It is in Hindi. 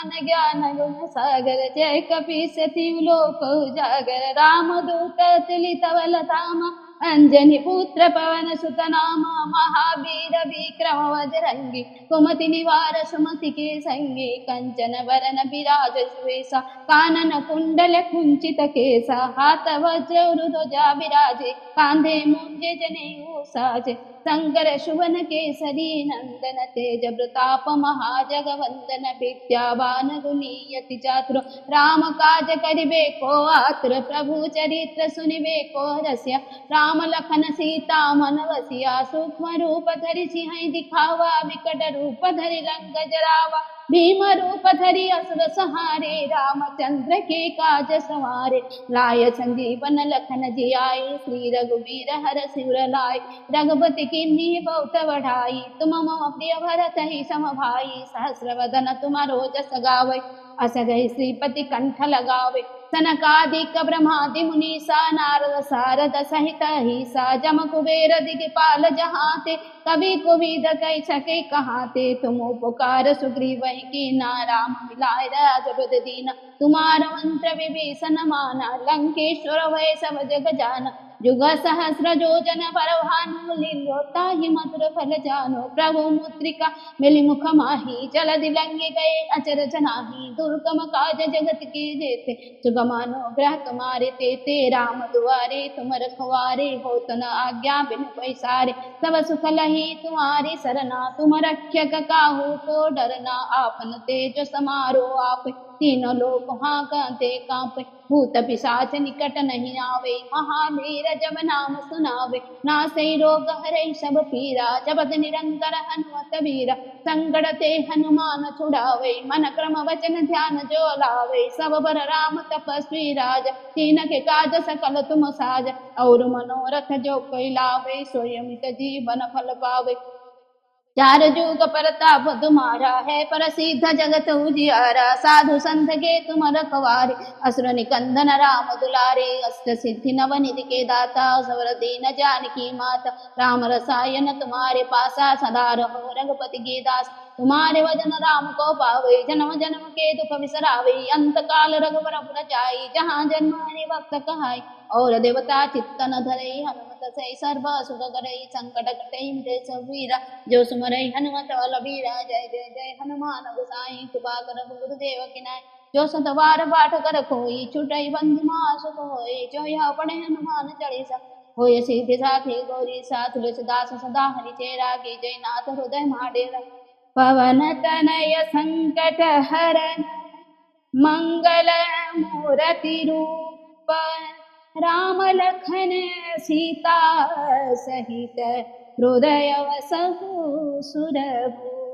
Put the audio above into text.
ज्ञान गुण सागर जय कपीस तिहु लोक उजागर रामदूत तुलित बल धामा अंजनी पुत्र पवन सुत नामा महावीर विक्रम बजरंगी कुमति निवार सुमति के संगी कंचन वरन विराज सुवेशा कानन कुंडल कुंचित केसा हाथ वज्र ध्वजा विराजे कांधे मुंजे जनेऊ साजे शंकर शुभन केसरी नंदन तेज प्रताप महाजगवंदन विद्यावान गुणीयति चातुर राम काज करिबे को आतुर प्रभु चरित्र सुनिबे को रसिया राम लखन सीता मन बसिया सूक्ष्म रूप धरि सिंह दिखावा विकट रूप धरि रंग जरावा भीम रूप धरि असुर सहारे रामचंद्र के काज सवारे लाय संजीवन लखन जियाए श्री रघुवीर हर शिवर लाए रघुपति किन्ही बहुत बढ़ाई तुम मम प्रिय भरत ही सम भाई सहस्र वदन तुम्हारो जस गावे अस गई श्रीपति कंठ लगावे सनकादिक ब्रह्मादि मुनीसा नारद सारद सहित ईसा जम कुबेर दिगपाल जहाते कवि कुविद कह सके कहाते तुम उपकार सुग्रीव की ना राम मिलाए राजपद दीना तुम्हारा मंत्र विभीषण माना लंकेश्वर भय सब जग जाना जुग सहस्र जोजन पर भानु लील्योता ही मधुर फल जानो प्रभु मुद्रिका मिली मुख माही जल दिलंगे गए अचर जनाही दुर्गम काज जगत के जेते सुगमानो ग्रह तुम्हारे तेते राम दुआरे तुम रखवारे हो तन आज्ञा बिन पैसारे सब सुख लही तुम्हारी सरना तुम रक्षक काहू को डरना आपन तेज समारो आप तीनों लोक हाकते कांपे भूत पिशाच निकट नहीं आवे महावीर जब नाम सुनावे नासे रोग हरे सब पीरा जपत निरंतर हनुमत वीरा संकट ते हनुमान छुड़ावे मन क्रम वचन ध्यान जो लावे सब बर राम तपस्वी राज तीन के काज सकल तुम साज और मनोरथ जो कोई लावे स्वयं जीवन फल पावे चार जुग परताप तुम्हारा है प्रसिद्ध जगत उजियारा साधु संत के तुम रखवारे असुर निकंदन राम दुलारे अष्ट सिद्धि नवनिधि के दाता सवर दीन जानकी माता राम रसायन तुम्हारे पासा सदा रहो रघुपति के दास तुम्हारे वजन राम को पावे जन्म जन्म के दुख बिसरावे अंत काल रघुवर पुर जाई जहाँ जन्म हरि भक्त कहाई और देवता चित्तन धरे हनुमत से सर्व सुख करे संकट कटे मिटे सब वीरा जो सुमरे हनुमत बल बीरा जय जय जय हनुमान गोसाई कृपा कर गुरुदेव की नाय जो सतवार पाठ कर कोई छुटई बंधु मासुक होई जो यह पढ़े हनुमान चालीसा होय सिद्धि साथी गौरी सा तुलसीदास सदा हरि चेरा की जय नाथ हृदय माडेरा पवन तनय संकट हरण मंगल मूर्ति रूप राम लखन सीता सहित हृदय वसहु सुरभूप।